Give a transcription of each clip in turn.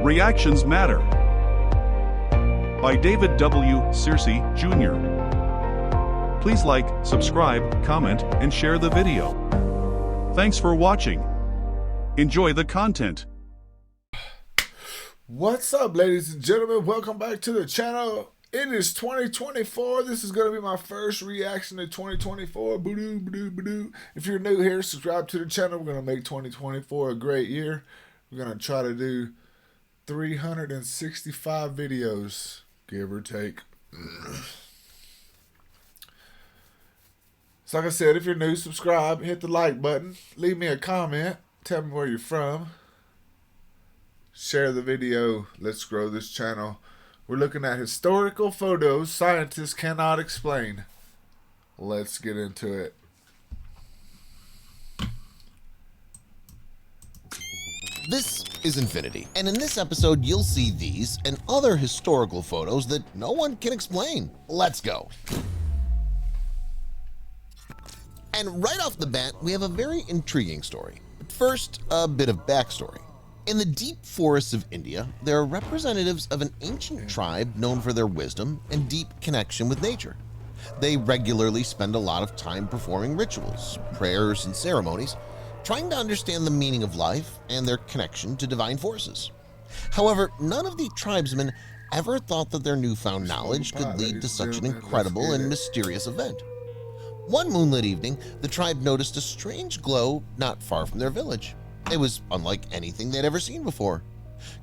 Reactions Matter by David W. Searcy, Jr. Please like, subscribe, comment, and share the video. Thanks for watching. Enjoy the content. What's up, ladies and gentlemen? Welcome back to the channel. It is 2024. This is going to be my first reaction to 2024. Boo-doo, boo-doo, boo-doo. If you're new here, subscribe to the channel. We're going to make 2024 a great year. We're going to try to do 365 videos, give or take. So like I said, if you're new, subscribe, hit the like button, leave me a comment, tell me where you're from, share the video. Let's grow this channel. We're looking at historical photos scientists cannot explain. Let's get into it. This is Infinity, and in this episode you'll see these and other historical photos that no one can explain. Let's go. And right off the bat, we have a very intriguing story. But first, a bit of backstory. In the deep forests of India, there are representatives of an ancient tribe known for their wisdom and deep connection with nature. They regularly spend a lot of time performing rituals, prayers, and ceremonies, trying to understand the meaning of life and their connection to divine forces. However, none of the tribesmen ever thought that their newfound knowledge could lead to such an incredible and mysterious event. One moonlit evening, the tribe noticed a strange glow not far from their village. It was unlike anything they'd ever seen before.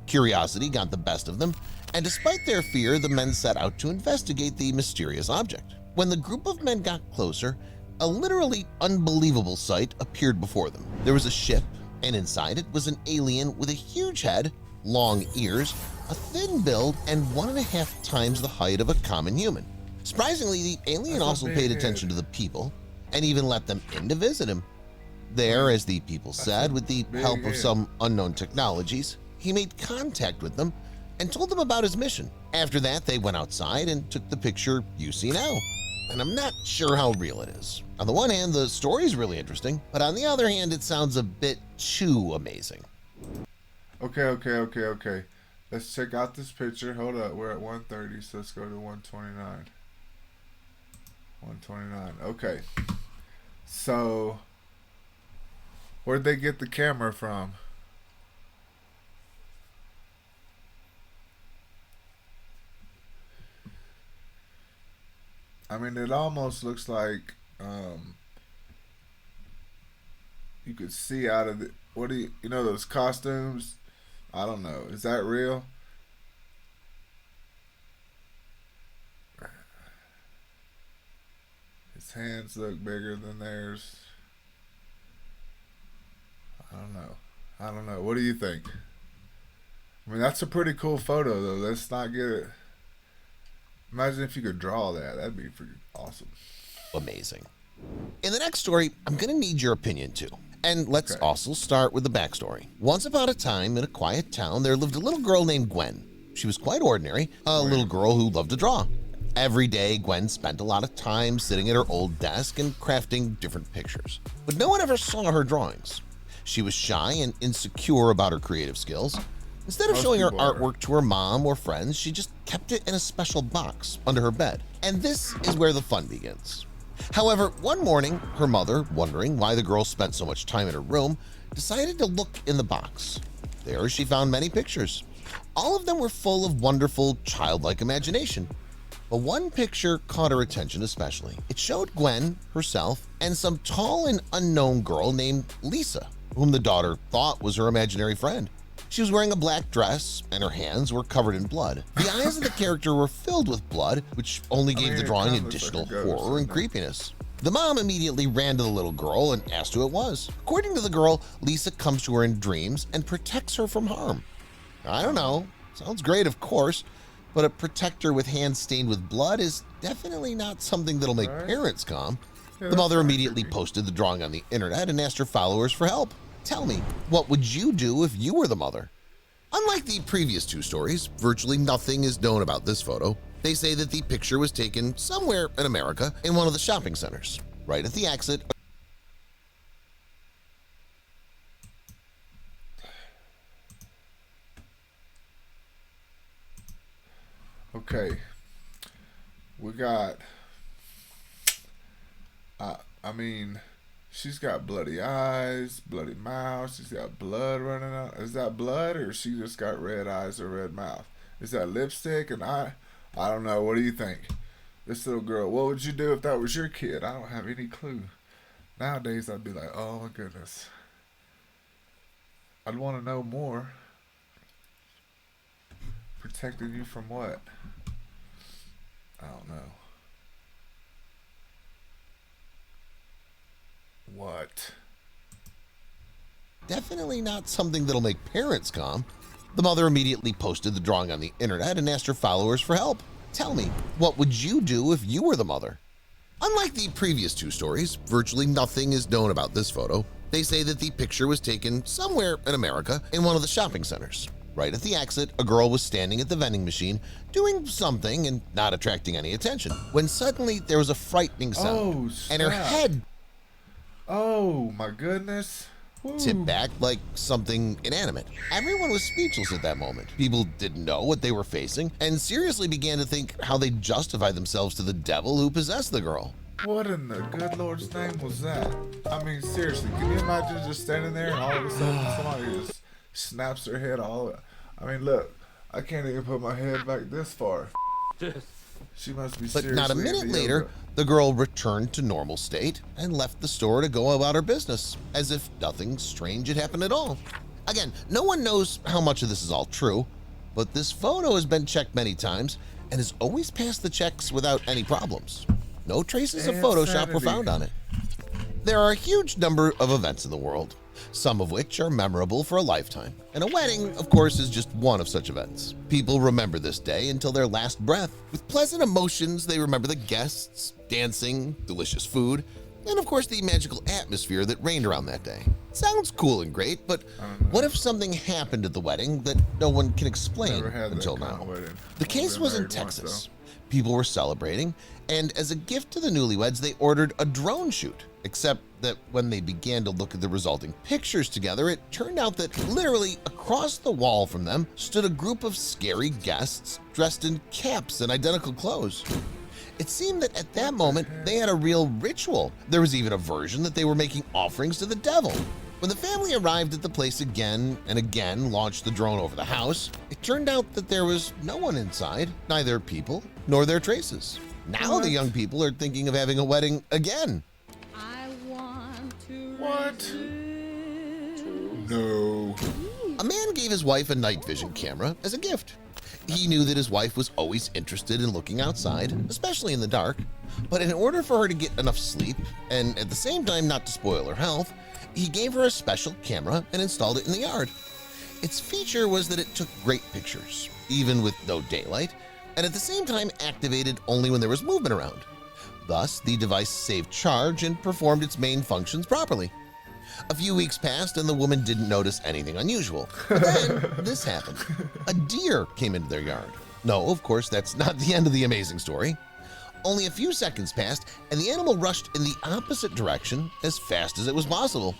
Curiosity got the best of them, and despite their fear, the men set out to investigate the mysterious object. When the group of men got closer, a literally unbelievable sight appeared before them. There was a ship, and inside it was an alien with a huge head, long ears, a thin build, and 1.5 times the height of a common human. Surprisingly, the alien also paid attention to the people and even let them in to visit him. There, as the people said, with the help of some unknown technologies, he made contact with them and told them about his mission. After that, they went outside and took the picture you see now. And I'm not sure how real it is. On the one hand, the story's really interesting, but on the other hand, it sounds a bit too amazing. Okay. Let's check out this picture. Hold up, we're at 130, so let's go to 129. 129, okay. So, where'd they get the camera from? I mean, it almost looks like you could see out of the, what do you know those costumes? I don't know. Is that real? His hands look bigger than theirs. I don't know. What do you think? I mean, that's a pretty cool photo, though. Let's not get it. Imagine if you could draw that. That'd be pretty awesome. Amazing. In the next story, I'm going to need your opinion too. And let's also start with the backstory. Once upon a time, in a quiet town, there lived a little girl named Gwen. She was quite ordinary, a little girl who loved to draw. Every day, Gwen spent a lot of time sitting at her old desk and crafting different pictures. But no one ever saw her drawings. She was shy and insecure about her creative skills. Instead of showing her artwork to her mom or friends, she just kept it in a special box under her bed. And this is where the fun begins. However, one morning, her mother, wondering why the girl spent so much time in her room, decided to look in the box. There she found many pictures. All of them were full of wonderful, childlike imagination. But one picture caught her attention especially. It showed Gwen, herself, and some tall and unknown girl named Lisa, whom the daughter thought was her imaginary friend. She was wearing a black dress, and her hands were covered in blood. The eyes of the character were filled with blood, which only gave the drawing additional horror and creepiness. The mom immediately ran to the little girl and asked who it was. According to the girl, Lisa comes to her in dreams and protects her from harm. I don't know, sounds great of course, but a protector with hands stained with blood is definitely not something that'll make parents calm. The mother immediately posted the drawing on the internet and asked her followers for help. Tell me, what would you do if you were the mother? Unlike the previous two stories, virtually nothing is known about this photo. They say that the picture was taken somewhere in America in one of the shopping centers, right at the exit. Okay. We got, I mean, she's got bloody eyes, bloody mouth. She's got blood running out. Is that blood, or she just got red eyes or red mouth? Is that lipstick? And I don't know. What do you think? This little girl, what would you do if that was your kid? I don't have any clue. Nowadays, I'd be like, oh my goodness. I'd want to know more. Protecting you from what? I don't know. What? Definitely not something that'll make parents calm. The mother immediately posted the drawing on the internet and asked her followers for help. Tell me, what would you do if you were the mother? Unlike the previous two stories, virtually nothing is known about this photo. They say that the picture was taken somewhere in America in one of the shopping centers. Right at the exit, a girl was standing at the vending machine doing something and not attracting any attention, when suddenly there was a frightening sound, and her head Oh my goodness. tipped back like something inanimate. Everyone was speechless at that moment. People didn't know what they were facing and seriously began to think how they justify themselves to the devil who possessed the girl. What in the good Lord's name was that? I mean, seriously, can you imagine just standing there and all of a sudden somebody just snaps their head all? I mean, look, I can't even put my head back this far. She must be But seriously. not a minute later, the girl returned to normal state and left the store to go about her business, as if nothing strange had happened at all. Again, no one knows how much of this is all true, but this photo has been checked many times and has always passed the checks without any problems. No traces of Photoshop were found on it. There are a huge number of events in the world, some of which are memorable for a lifetime, and a wedding, of course, is just one of such events. People remember this day until their last breath. With pleasant emotions, they remember the guests, dancing, delicious food, and of course the magical atmosphere that reigned around that day. Sounds cool and great, but what if something happened at the wedding that no one can explain until now? The case was in Texas. People were celebrating, and as a gift to the newlyweds, they ordered a drone shoot, except that when they began to look at the resulting pictures together, it turned out that literally across the wall from them stood a group of scary guests dressed in caps and identical clothes. It seemed that at that moment, they had a real ritual. There was even a version that they were making offerings to the devil. When the family arrived at the place again and again launched the drone over the house, it turned out that there was no one inside, neither people nor their traces. Now the young people are thinking of having a wedding again. What? No. A man gave his wife a night vision camera as a gift. He knew that his wife was always interested in looking outside, especially in the dark, but in order for her to get enough sleep and at the same time not to spoil her health, he gave her a special camera and installed it in the yard. Its feature was that it took great pictures, even with no daylight, and at the same time activated only when there was movement around. Thus, the device saved charge and performed its main functions properly. A few weeks passed and the woman didn't notice anything unusual. But then this happened. A deer came into their yard. No, of course, that's not the end of the amazing story. Only a few seconds passed and the animal rushed in the opposite direction as fast as it was possible.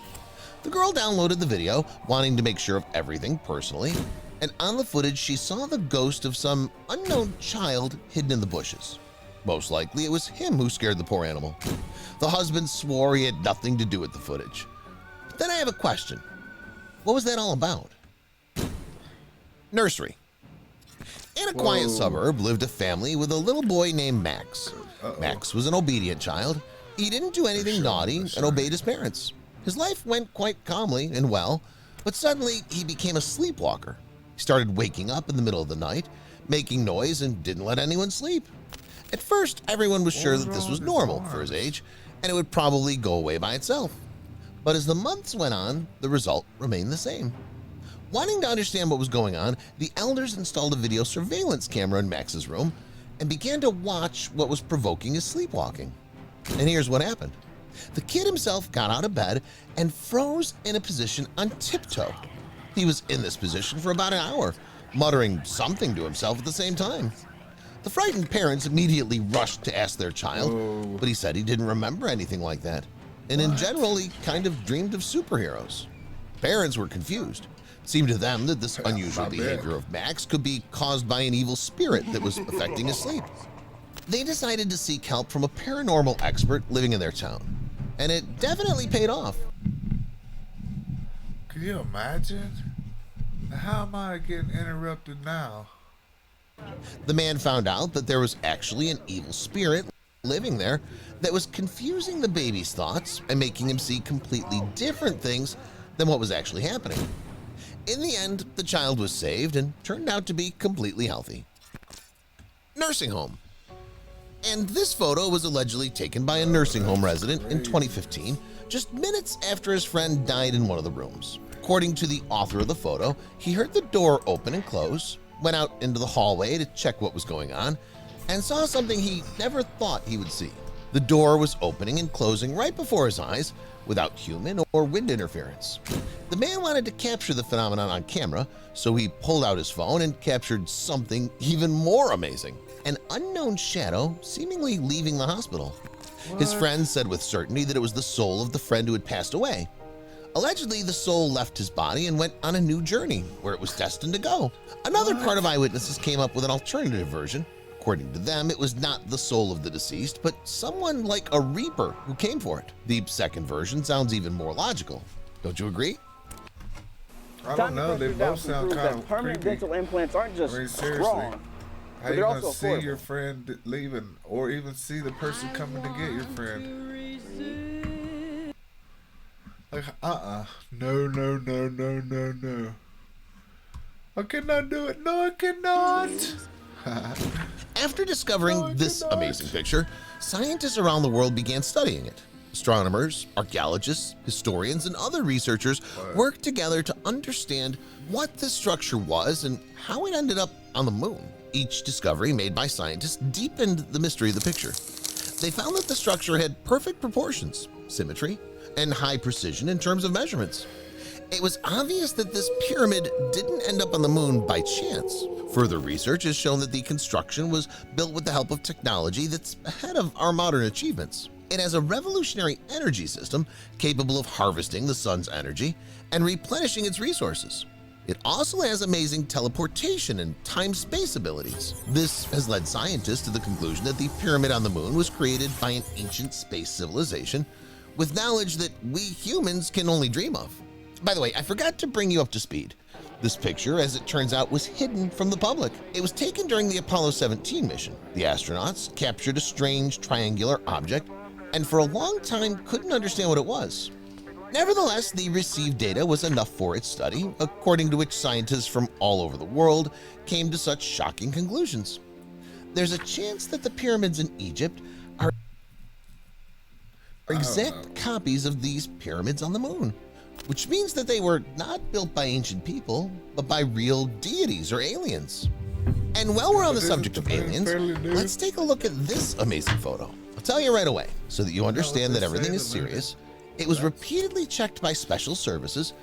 The girl downloaded the video, wanting to make sure of everything personally, and on the footage she saw the ghost of some unknown child hidden in the bushes. Most likely it was him who scared the poor animal. The husband swore he had nothing to do with the footage. But then I have a question. What was that all about? Nursery. In a quiet suburb lived a family with a little boy named Max. Max was an obedient child. He didn't do anything naughty and obeyed his parents. His life went quite calmly and well, but suddenly he became a sleepwalker. He started waking up in the middle of the night, making noise, and didn't let anyone sleep. At first, everyone was sure that this was normal for his age, and it would probably go away by itself. But as the months went on, the result remained the same. Wanting to understand what was going on, the elders installed a video surveillance camera in Max's room and began to watch what was provoking his sleepwalking. And here's what happened. The kid himself got out of bed and froze in a position on tiptoe. He was in this position for about an hour, muttering something to himself at the same time. The frightened parents immediately rushed to ask their child, but he said he didn't remember anything like that. And in general, he kind of dreamed of superheroes. Parents were confused. seemed to them that this unusual Not bad. behavior of Max could be caused by an evil spirit that was affecting his sleep. They decided to seek help from a paranormal expert living in their town, and it definitely paid off. Can you imagine? How am I getting interrupted now? The man found out that there was actually an evil spirit living there that was confusing the baby's thoughts and making him see completely different things than what was actually happening. In the end, the child was saved and turned out to be completely healthy. Nursing home. And this photo was allegedly taken by a nursing home resident in 2015, just minutes after his friend died in one of the rooms. According to the author of the photo, he heard the door open and close, went out into the hallway to check what was going on, and saw something he never thought he would see. The door was opening and closing right before his eyes without human or wind interference. The man wanted to capture the phenomenon on camera, so he pulled out his phone and captured something even more amazing: an unknown shadow seemingly leaving the hospital. His friends said with certainty that it was the soul of the friend who had passed away. Allegedly, the soul left his body and went on a new journey where it was destined to go. Another part of eyewitnesses came up with an alternative version. According to them, it was not the soul of the deceased, but someone like a reaper who came for it. The second version sounds even more logical. Don't you agree? I don't know. They both sound kind of permanent creepy. dental implants aren't just I mean, seriously. strong, How but you they're gonna also see affordable. your friend leaving, or even see the person coming to get your friend? Like, no, no, no, no, no, no. I cannot do it. No, I cannot. After discovering this amazing picture, scientists around the world began studying it. Astronomers, archaeologists, historians, and other researchers worked together to understand what this structure was and how it ended up on the moon. Each discovery made by scientists deepened the mystery of the picture. They found that the structure had perfect proportions, symmetry, and high precision in terms of measurements. It was obvious that this pyramid didn't end up on the moon by chance. Further research has shown that the construction was built with the help of technology that's ahead of our modern achievements. It has a revolutionary energy system capable of harvesting the sun's energy and replenishing its resources. It also has amazing teleportation and time-space abilities. This has led scientists to the conclusion that the pyramid on the moon was created by an ancient space civilization with knowledge that we humans can only dream of. By the way, I forgot to bring you up to speed. This picture, as it turns out, was hidden from the public. It was taken during the Apollo 17 mission. The astronauts captured a strange triangular object and for a long time couldn't understand what it was. Nevertheless, the received data was enough for its study, according to which scientists from all over the world came to such shocking conclusions. There's a chance that the pyramids in Egypt are exact copies of these pyramids on the moon, which means that they were not built by ancient people, but by real deities or aliens. And while we're on the subject of aliens, let's take a look at this amazing photo. I'll tell you right away, so that you understand that everything is serious. It was repeatedly checked by special services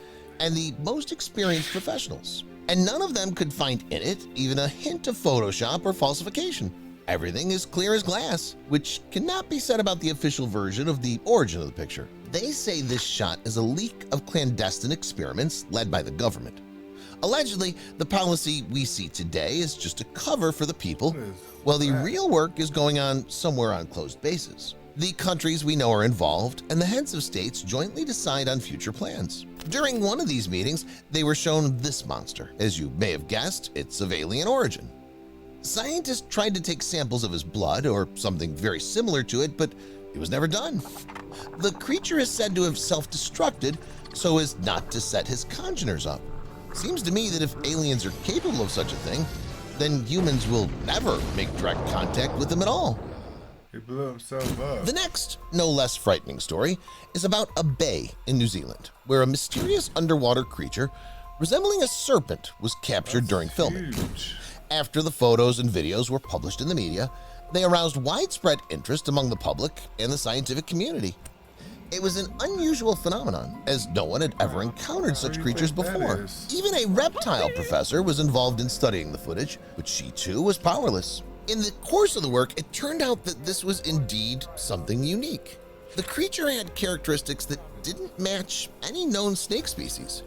and the most experienced professionals, and none of them could find in it even a hint of Photoshop or falsification. Everything is clear as glass, which cannot be said about the official version of the origin of the picture. They say this shot is a leak of clandestine experiments led by the government. Allegedly, the policy we see today is just a cover for the people, while the real work is going on somewhere on closed bases. The countries we know are involved, and the heads of states jointly decide on future plans. During one of these meetings, they were shown this monster. As you may have guessed, it's of alien origin. Scientists tried to take samples of his blood or something very similar to it, but it was never done. The creature is said to have self-destructed so as not to set his congeners up. Seems to me that if aliens are capable of such a thing, then humans will never make direct contact with them at all. He blew himself up. The next, no less frightening story is about a bay in New Zealand, where a mysterious underwater creature resembling a serpent was captured during filming. Huge. After the photos and videos were published in the media, they aroused widespread interest among the public and the scientific community. It was an unusual phenomenon, as no one had ever encountered such creatures before. Even a reptile professor was involved in studying the footage, but she too was powerless. In the course of the work, it turned out that this was indeed something unique. The creature had characteristics that didn't match any known snake species.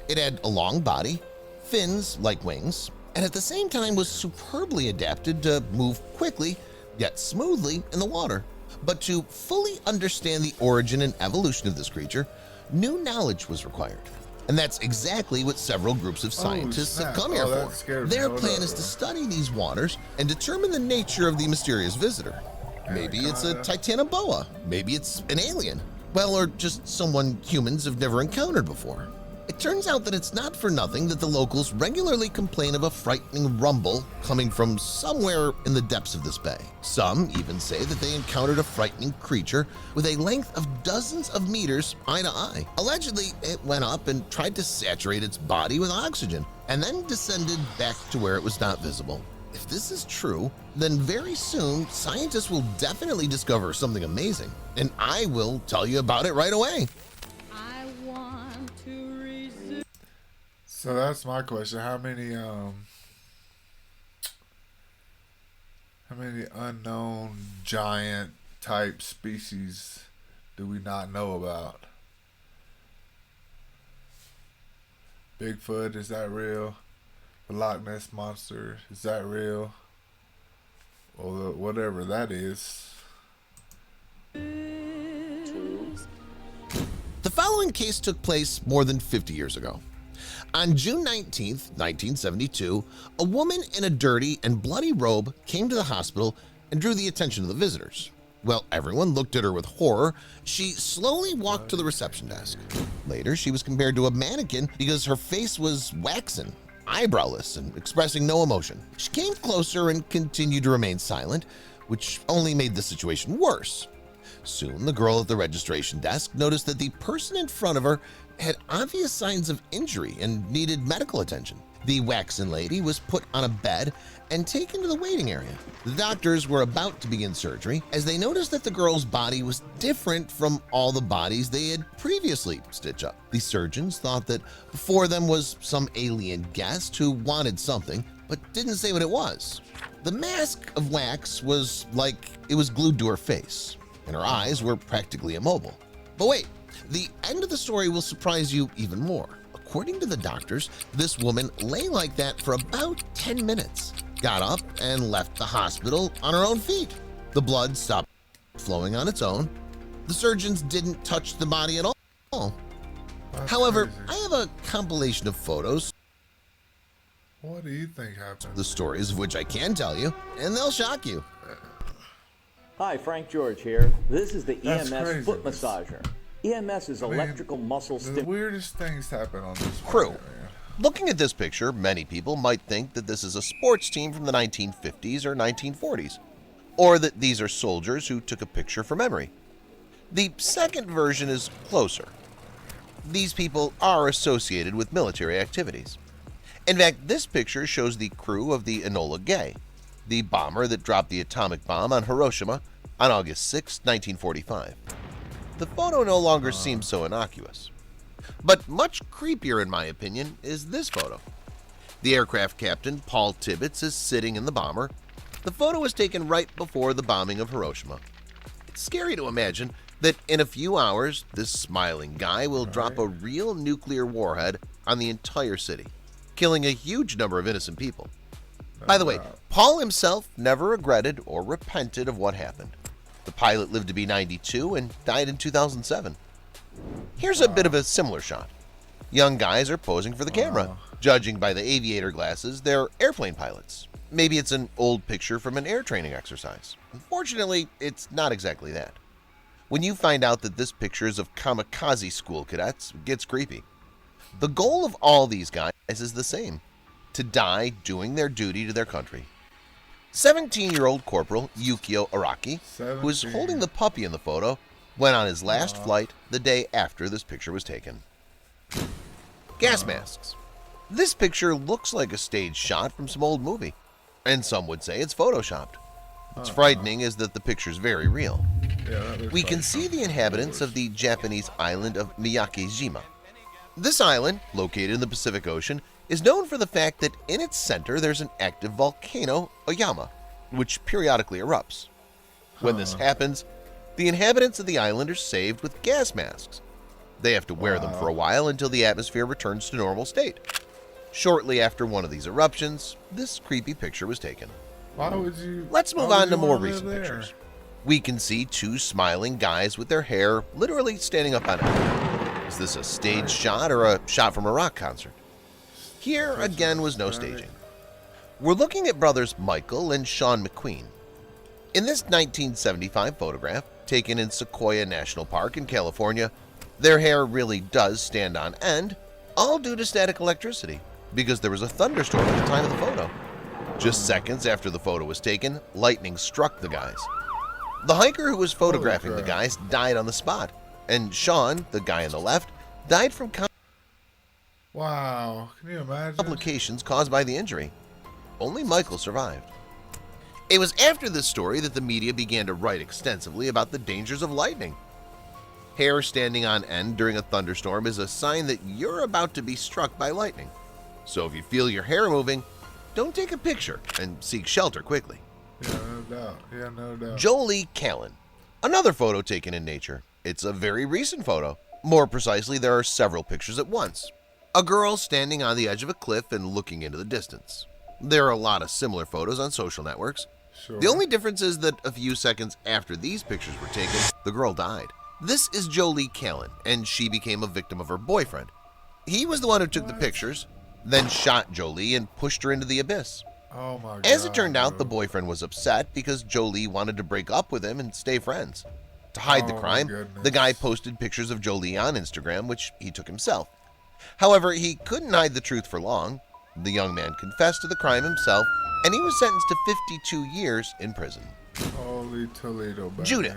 It had a long body, fins like wings, and at the same time was superbly adapted to move quickly yet smoothly in the water. But to fully understand the origin and evolution of this creature, new knowledge was required. And that's exactly what several groups of scientists have come here for. Their plan is to study these waters and determine the nature of the mysterious visitor. Maybe it's a titanoboa, maybe it's an alien, well, or just someone humans have never encountered before. It turns out that it's not for nothing that the locals regularly complain of a frightening rumble coming from somewhere in the depths of this bay. Some even say that they encountered a frightening creature with a length of dozens of meters eye to eye. Allegedly, it went up and tried to saturate its body with oxygen and then descended back to where it was not visible. If this is true, then very soon scientists will definitely discover something amazing, and I will tell you about it right away. So that's my question. How many unknown giant type species do we not know about? Bigfoot, is that real? The Loch Ness Monster, is that real? Or whatever that is. The following case took place more than 50 years ago. On June 19, 1972, a woman in a dirty and bloody robe came to the hospital and drew the attention of the visitors. While everyone looked at her with horror, she slowly walked to the reception desk. Later, she was compared to a mannequin because her face was waxen, eyebrowless, and expressing no emotion. She came closer and continued to remain silent, which only made the situation worse. Soon, the girl at the registration desk noticed that the person in front of her had obvious signs of injury and needed medical attention. The waxen lady was put on a bed and taken to the waiting area. The doctors were about to begin surgery as they noticed that the girl's body was different from all the bodies they had previously stitched up. The surgeons thought that before them was some alien guest who wanted something but didn't say what it was. The mask of wax was like it was glued to her face, and her eyes were practically immobile. But wait, the end of the story will surprise you even more. According to the doctors, this woman lay like that for about 10 minutes, got up and left the hospital on her own feet. The blood stopped flowing on its own. The surgeons didn't touch the body at all. However, Crazy. I have a compilation of photos, What do you think happened? the stories of which I can tell you, and they'll shock you. Hi, Frank George here. This is the That's EMS crazy. foot massager. EMS is electrical muscle The stimulation. weirdest things happen on this Crew. planet, man. Looking at this picture, many people might think that this is a sports team from the 1950s or 1940s, or that these are soldiers who took a picture for memory. The second version is closer. These people are associated with military activities. In fact, this picture shows the crew of the Enola Gay, the bomber that dropped the atomic bomb on Hiroshima on August 6, 1945. The photo no longer seems so innocuous. But much creepier, in my opinion, is this photo. The aircraft captain, Paul Tibbets, is sitting in the bomber. The photo was taken right before the bombing of Hiroshima. It's scary to imagine that in a few hours, this smiling guy will drop a real nuclear warhead on the entire city, killing a huge number of innocent people. By the way, Paul himself never regretted or repented of what happened. The pilot lived to be 92 and died in 2007. Here's a bit of a similar shot. Young guys are posing for the camera. Judging by the aviator glasses, they're airplane pilots. Maybe it's an old picture from an air training exercise. Unfortunately, it's not exactly that. When you find out that this picture is of kamikaze school cadets, it gets creepy. The goal of all these guys is the same: to die doing their duty to their country. 17-year-old Corporal Yukio Araki, who is holding the puppy in the photo, went on his last flight the day after this picture was taken. Gas masks. This picture looks like a stage shot from some old movie, and some would say it's photoshopped. What's frightening is that the picture's very real. We can see the inhabitants of the Japanese island of Miyake-jima. This island, located in the Pacific Ocean, is known for the fact that in its center there's an active volcano, Oyama, which periodically erupts. When this happens, the inhabitants of the island are saved with gas masks. They have to wear them for a while until the atmosphere returns to normal state. Shortly after one of these eruptions, this creepy picture was taken. Why would you? Let's move why would on to you more wanna live recent there? pictures. We can see two smiling guys with their hair literally standing up on end. Is this a stage shot or a shot from a rock concert? Here again was no staging. We're looking at brothers Michael and Sean McQueen. In this 1975 photograph, taken in Sequoia National Park in California, their hair really does stand on end, all due to static electricity, because there was a thunderstorm at the time of the photo. Just seconds after the photo was taken, lightning struck the guys. The hiker who was photographing the guys died on the spot, and Sean, the guy on the left, died from Wow, can you imagine? complications caused by the injury. Only Michael survived. It was after this story that the media began to write extensively about the dangers of lightning. Hair standing on end during a thunderstorm is a sign that you're about to be struck by lightning. So if you feel your hair moving, don't take a picture and seek shelter quickly. Yeah, no doubt. Yeah, no doubt. Jolie Callan. Another photo taken in nature. It's a very recent photo. More precisely, there are several pictures at once. A girl standing on the edge of a cliff and looking into the distance. There are a lot of similar photos on social networks. Sure. The only difference is that a few seconds after these pictures were taken, the girl died. This is Jolie Callan, and she became a victim of her boyfriend. He was the one who took the pictures, then shot Jolie and pushed her into the abyss. Oh my God. As it turned out, the boyfriend was upset because Jolie wanted to break up with him and stay friends. To hide the Oh, my crime, goodness. the guy posted pictures of Jolie on Instagram, which he took himself. However, he couldn't hide the truth for long. The young man confessed to the crime himself, and he was sentenced to 52 years in prison. Holy Toledo, Batman. Judith.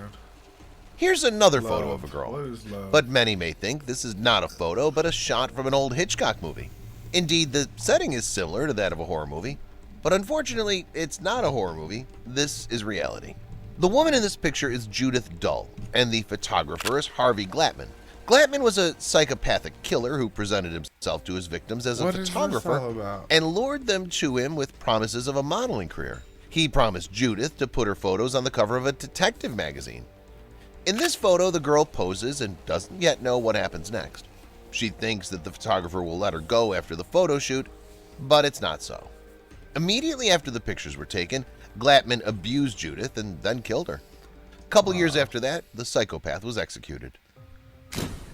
Here's another photo Love. of a girl. What is love? But many may think this is not a photo, but a shot from an old Hitchcock movie. Indeed, the setting is similar to that of a horror movie, but unfortunately, it's not a horror movie. This is reality. The woman in this picture is Judith Dull, and the photographer is Harvey Glatman. Glatman was a psychopathic killer who presented himself to his victims as a What is this photographer all about? and lured them to him with promises of a modeling career. He promised Judith to put her photos on the cover of a detective magazine. In this photo, the girl poses and doesn't yet know what happens next. She thinks that the photographer will let her go after the photo shoot, but it's not so. Immediately after the pictures were taken, Glatman abused Judith and then killed her. A couple years after that, the psychopath was executed.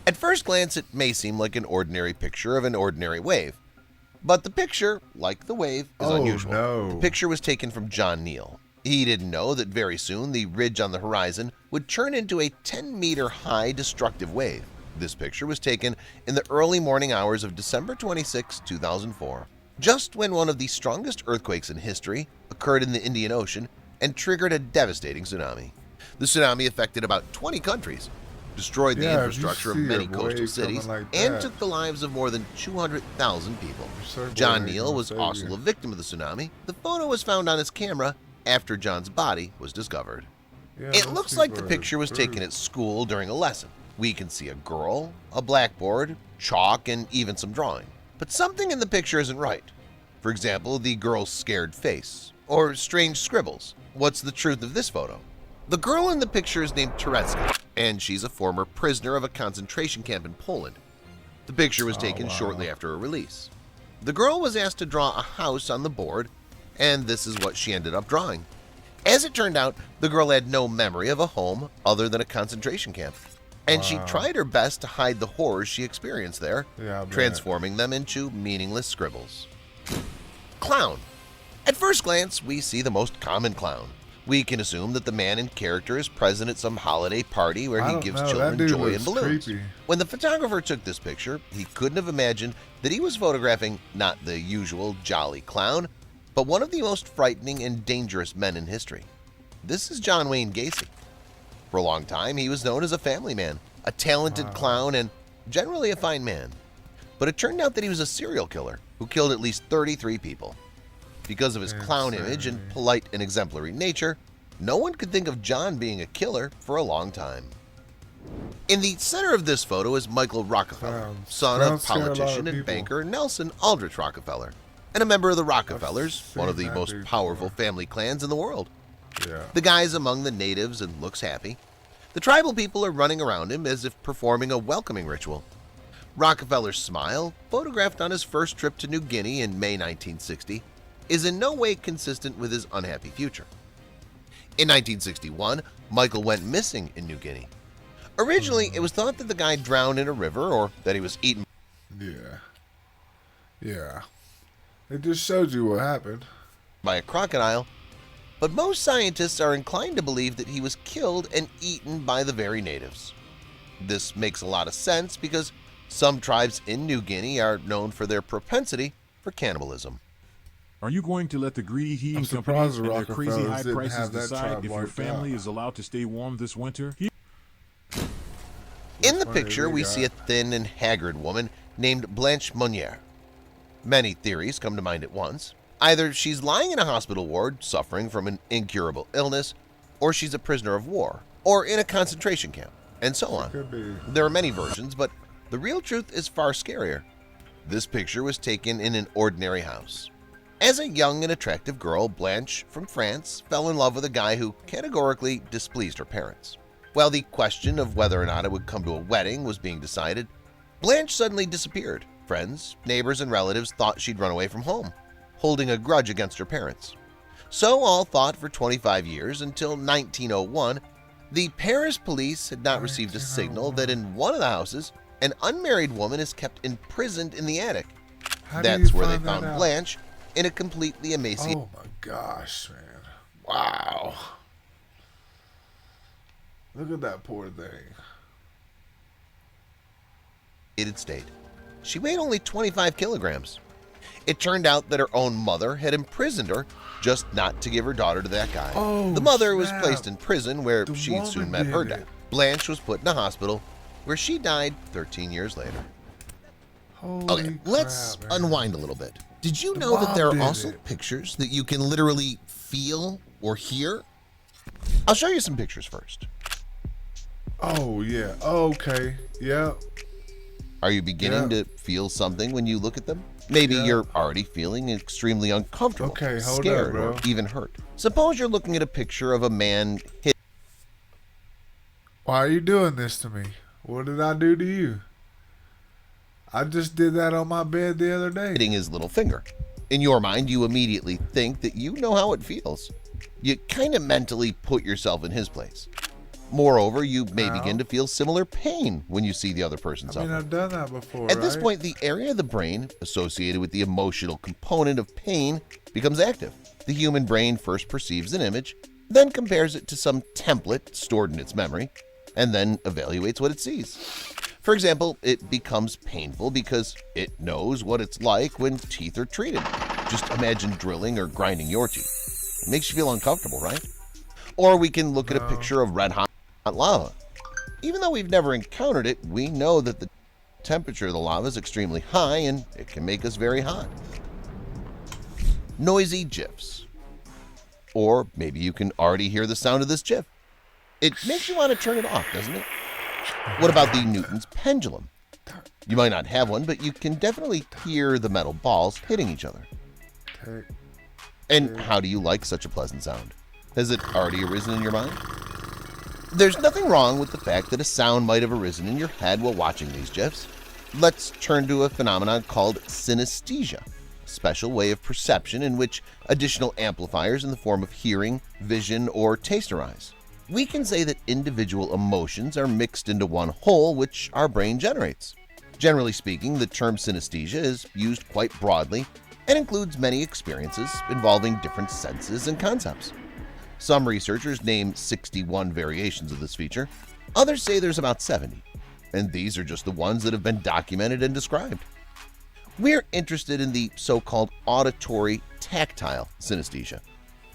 At first glance, it may seem like an ordinary picture of an ordinary wave. But the picture, like the wave, is unusual. No. The picture was taken from John Neal. He didn't know that very soon the ridge on the horizon would turn into a 10-meter high destructive wave. This picture was taken in the early morning hours of December 26, 2004, just when one of the strongest earthquakes in history occurred in the Indian Ocean and triggered a devastating tsunami. The tsunami affected about 20 countries, destroyed the Yeah, if you infrastructure of see a many wave coastal coming cities, like and that. took the lives of more than 200,000 people. Surfboard John ain't Neal gonna was save also you. a victim of the tsunami. The photo was found on his camera after John's body was discovered. Yeah, It those looks like the people are picture was screwed. taken at school during a lesson. We can see a girl, a blackboard, chalk, and even some drawing. But something in the picture isn't right. For example, the girl's scared face, or strange scribbles. What's the truth of this photo? The girl in the picture is named Tereska, and she's a former prisoner of a concentration camp in Poland. The picture was taken shortly after her release. The girl was asked to draw a house on the board, and this is what she ended up drawing. As it turned out, the girl had no memory of a home other than a concentration camp, and she tried her best to hide the horrors she experienced there, Yeah, I bet. transforming them into meaningless scribbles. Clown. At first glance, we see the most common clown. We can assume that the man in character is present at some holiday party where I he don't gives know, children that dude joy looks and balloons. creepy. When the photographer took this picture, he couldn't have imagined that he was photographing not the usual jolly clown, but one of the most frightening and dangerous men in history. This is John Wayne Gacy. For a long time, he was known as a family man, a talented clown, and generally a fine man. But it turned out that he was a serial killer who killed at least 33 people. Because of his clown image and polite and exemplary nature, no one could think of John being a killer for a long time. In the center of this photo is Michael Rockefeller, son of scared a lot of politician and people. banker Nelson Aldrich Rockefeller, and a member of the Rockefellers, one of the seen that most dude powerful family clans in the world. Yeah. The guy's among the natives and looks happy. The tribal people are running around him as if performing a welcoming ritual. Rockefeller's smile, photographed on his first trip to New Guinea in May 1960, is in no way consistent with his unhappy future. In 1961, Michael went missing in New Guinea. Originally, it was thought that the guy drowned in a river or that he was eaten. Yeah. It just shows you what happened. By a crocodile, but most scientists are inclined to believe that he was killed and eaten by the very natives. This makes a lot of sense because some tribes in New Guinea are known for their propensity for cannibalism. Are you going to let the greedy heating surprised companies and their crazy Rockefellers high didn't prices have that decide tribe if your wiped family out. is allowed to stay warm this winter? In the funny picture, they we got. see a thin and haggard woman named Blanche Monnier. Many theories come to mind at once. Either she's lying in a hospital ward suffering from an incurable illness, or she's a prisoner of war, or in a concentration camp, and so on. Could be. There are many versions, but the real truth is far scarier. This picture was taken in an ordinary house. As a young and attractive girl, Blanche from France fell in love with a guy who categorically displeased her parents. While the question of whether or not it would come to a wedding was being decided, Blanche suddenly disappeared. Friends, neighbors, and relatives thought she'd run away from home, holding a grudge against her parents. So all thought for 25 years until 1901, the Paris police had not received a signal that in one of the houses, an unmarried woman is kept imprisoned in the attic. How do That's you where they find that found out? Blanche in a completely emaciated Oh my gosh, man. Wow. Look at that poor thing. state. She weighed only 25 kilograms. It turned out that her own mother had imprisoned her just not to give her daughter to that guy. Oh, the mother was snap. placed in prison where The she woman soon met did her it. death. Blanche was put in a hospital where she died 13 years later. Holy Okay, let's crap, man. unwind a little bit. Did you The know that there are mom did also it. pictures that you can literally feel or hear? I'll show you some pictures first. Oh, yeah. Okay. Yeah. Are you beginning Yeah. to feel something when you look at them? Maybe Yeah. you're already feeling extremely uncomfortable, Okay, hold up, scared, bro. or even hurt. Suppose you're looking at a picture of a man Why are you doing this to me? What did I do to you? I just did that on my bed the other day. hitting his little finger. In your mind, you immediately think that you know how it feels. You kind of mentally put yourself in his place. Moreover, you may How? begin to feel similar pain when you see the other person I suffer. mean, I've done that before, At this right? point, the area of the brain associated with the emotional component of pain becomes active. The human brain first perceives an image, then compares it to some template stored in its memory, and then evaluates what it sees. For example, it becomes painful because it knows what it's like when teeth are treated. Just imagine drilling or grinding your teeth. It makes you feel uncomfortable, right? Or we can look at a picture of red-hot lava. Even though we've never encountered it, we know that the temperature of the lava is extremely high and it can make us very hot. Noisy GIFs. Or maybe you can already hear the sound of this GIF. It makes you want to turn it off, doesn't it? What about the Newton's pendulum? You might not have one, but you can definitely hear the metal balls hitting each other. Take- And how do you like such a pleasant sound? Has it already arisen in your mind? There's nothing wrong with the fact that a sound might have arisen in your head while watching these GIFs. Let's turn to a phenomenon called synesthesia, a special way of perception in which additional amplifiers in the form of hearing, vision, or taste arise. We can say that individual emotions are mixed into one whole which our brain generates. Generally speaking, the term synesthesia is used quite broadly and includes many experiences involving different senses and concepts. Some researchers name 61 variations of this feature. Others say there's about 70, and these are just the ones that have been documented and described. We're interested in the so-called auditory tactile synesthesia,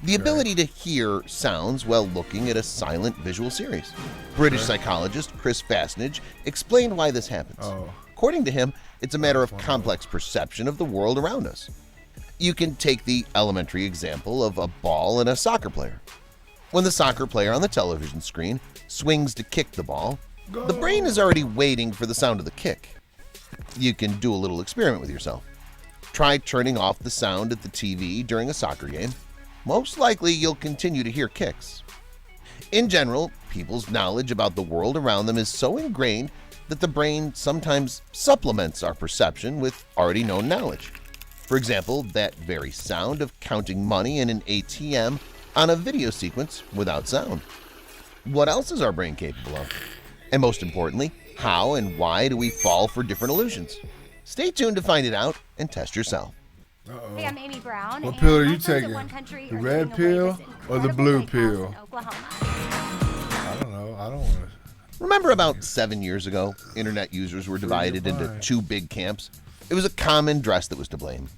the ability to hear sounds while looking at a silent visual series. British psychologist Chris Fastnage explained why this happens. Oh. According to him, it's a matter of complex perception of the world around us. You can take the elementary example of a ball and a soccer player. When the soccer player on the television screen swings to kick the ball, the brain is already waiting for the sound of the kick. You can do a little experiment with yourself. Try turning off the sound at the TV during a soccer game. Most likely you'll continue to hear kicks. In general, people's knowledge about the world around them is so ingrained that the brain sometimes supplements our perception with already known knowledge. For example, that very sound of counting money in an ATM on a video sequence without sound. What else is our brain capable of? And most importantly, how and why do we fall for different illusions? Stay tuned to find it out and test yourself. Hey, I'm Amy Brown. What and pill are my you friends at taking? One Country The are red giving away pill this or the incredible blue lake house pill? in Oklahoma. I don't know. I don't want to. Remember about 7 years ago, internet users were divided into fine. two big camps? It was a common dress that was to blame.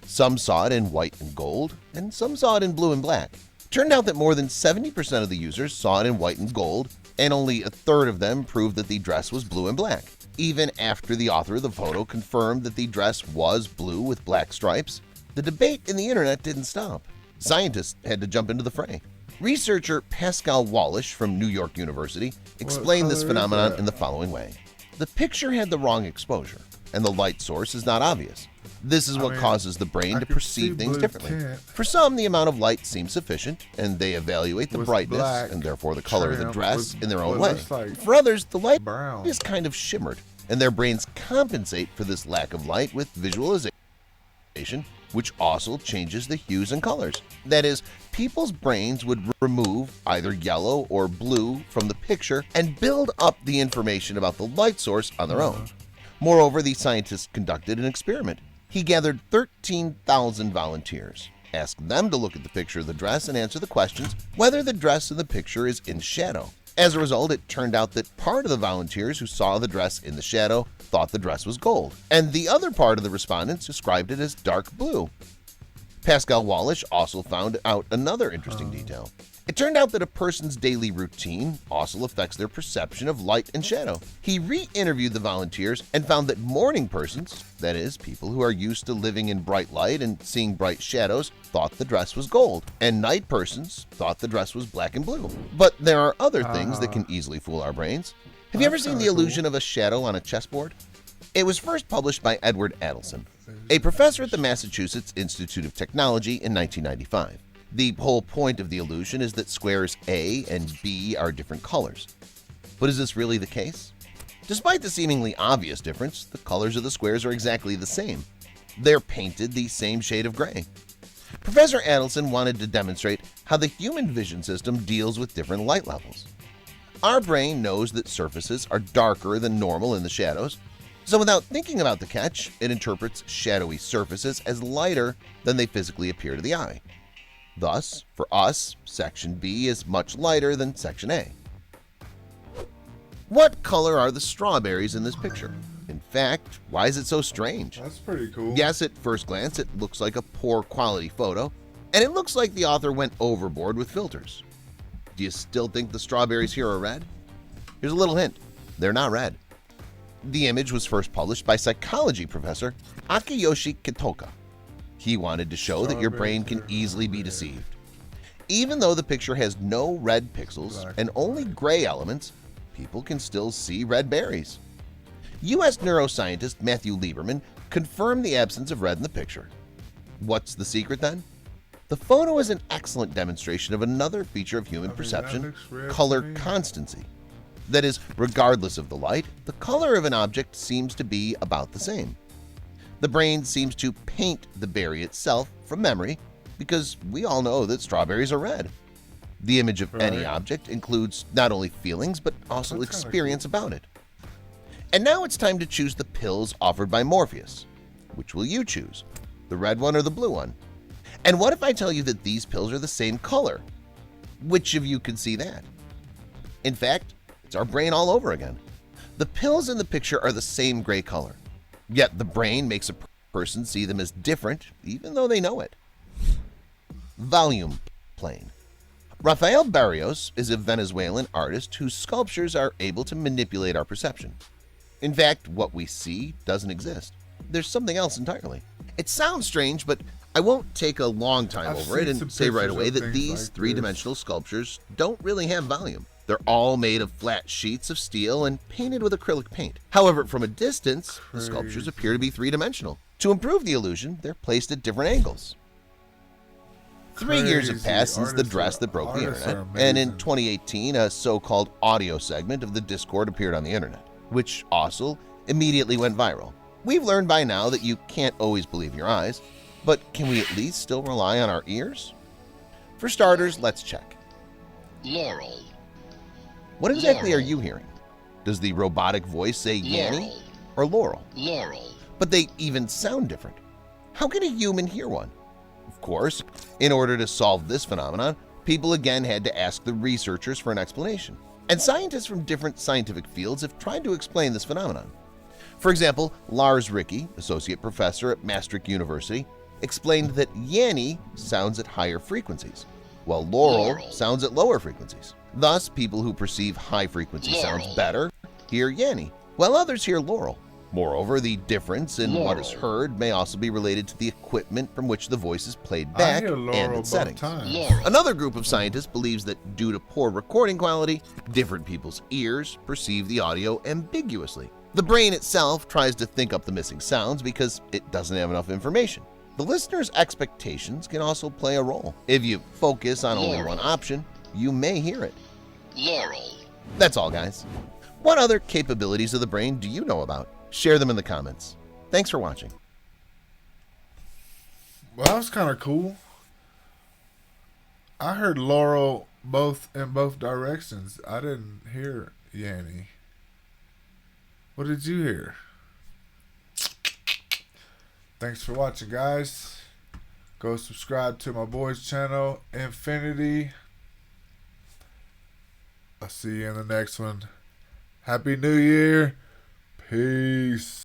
Some saw it in white and gold, and some saw it in blue and black. Turned out that more than 70% of the users saw it in white and gold, and only a third of them proved that the dress was blue and black. Even after the author of the photo confirmed that the dress was blue with black stripes, the debate in the internet didn't stop. Scientists had to jump into the fray. Researcher Pascal Wallish from New York University explained this color is phenomenon that? in the following way. The picture had the wrong exposure, and the light source is not obvious. This is what causes the brain I to can perceive see things blue differently. tint. For some, the amount of light seems sufficient, and they evaluate the With brightness black and therefore the color of the trim dress with in their own what way. looks like For others, the light brown. is kind of shimmered, and their brains compensate for this lack of light with visualization, which also changes the hues and colors. That is, people's brains would remove either yellow or blue from the picture and build up the information about the light source on their own. Moreover, the scientists conducted an experiment. He gathered 13,000 volunteers, asked them to look at the picture of the dress and answer the questions whether the dress in the picture is in shadow. As a result, it turned out that part of the volunteers who saw the dress in the shadow thought the dress was gold, and the other part of the respondents described it as dark blue. Pascal Wallish also found out another interesting detail. It turned out that a person's daily routine also affects their perception of light and shadow. He re-interviewed the volunteers and found that morning persons, that is, people who are used to living in bright light and seeing bright shadows, thought the dress was gold, and night persons thought the dress was black and blue. But there are other things that can easily fool our brains. Have you ever seen the illusion of a shadow on a chessboard? It was first published by Edward Adelson, a professor at the Massachusetts Institute of Technology in 1995. The whole point of the illusion is that squares A and B are different colors. But is this really the case? Despite the seemingly obvious difference, the colors of the squares are exactly the same. They're painted the same shade of gray. Professor Adelson wanted to demonstrate how the human vision system deals with different light levels. Our brain knows that surfaces are darker than normal in the shadows, so without thinking about the catch, it interprets shadowy surfaces as lighter than they physically appear to the eye. Thus, for us, Section B is much lighter than Section A. What color are the strawberries in this picture? In fact, why is it so strange? That's pretty cool. Yes, at first glance, it looks like a poor quality photo, and it looks like the author went overboard with filters. Do you still think the strawberries here are red? Here's a little hint. They're not red. The image was first published by psychology professor Akiyoshi Kitoka. He wanted to show that your brain can easily be deceived. Even though the picture has no red pixels and only gray elements, people can still see red berries. U.S. neuroscientist Matthew Lieberman confirmed the absence of red in the picture. What's the secret then? The photo is an excellent demonstration of another feature of human perception, looks red to color me. constancy. That is, regardless of the light, the color of an object seems to be about the same. The brain seems to paint the berry itself from memory because we all know that strawberries are red. The image of any Right. object includes not only feelings but also That's kinda experience about it. And now it's time to choose the pills offered by Morpheus. Which will you choose? The red one or the blue one? And what if I tell you that these pills are the same color? Which of you can see that? In fact, it's our brain all over again. The pills in the picture are the same gray color, yet the brain makes a person see them as different even though they know it. Volume plane. Rafael Barrios is a Venezuelan artist whose sculptures are able to manipulate our perception. In fact, what we see doesn't exist. There's something else entirely. It sounds strange, but I won't take a long time I've over it seen some and say right pictures away of that things these like three-dimensional sculptures don't really have volume. They're all made of flat sheets of steel and painted with acrylic paint. However, from a distance, the sculptures appear to be three-dimensional. To improve the illusion, they're placed at different angles. 3 years have Crazy. passed since the Artists dress are- that broke the artists internet, are and in amazing. 2018, a so-called audio segment of the Discord appeared on the internet, which also immediately went viral. We've learned by now that you can't always believe your eyes, but can we at least still rely on our ears? For starters, let's check. Laurel. What exactly are Laurel. you hearing? Does the robotic voice say Yanny Laurel. or Laurel? Laurel. But they even sound different. How can a human hear one? Of course, in order to solve this phenomenon, people again had to ask the researchers for an explanation. And scientists from different scientific fields have tried to explain this phenomenon. For example, Lars Ricky, associate professor at Maastricht University, explained that Yanny sounds at higher frequencies, while Laurel sounds at lower frequencies. Thus, people who perceive high-frequency sounds better hear Yanny, while others hear Laurel. Moreover, the difference in what is heard may also be related to the equipment from which the voice is played I back hear and Laurel its both settings. times. Laurel. Another group of scientists believes that due to poor recording quality, different people's ears perceive the audio ambiguously. The brain itself tries to think up the missing sounds because it doesn't have enough information. The listener's expectations can also play a role. If you focus on only one option, you may hear it. Laurel. That's all, guys. What other capabilities of the brain do you know about? Share them in the comments. Thanks for watching. Well, that was kind of cool. I heard Laurel in both directions. I didn't hear Yanny. What did you hear? Thanks for watching, guys. Go subscribe to my boy's channel, Infinity. I'll see you in the next one. Happy New Year. Peace.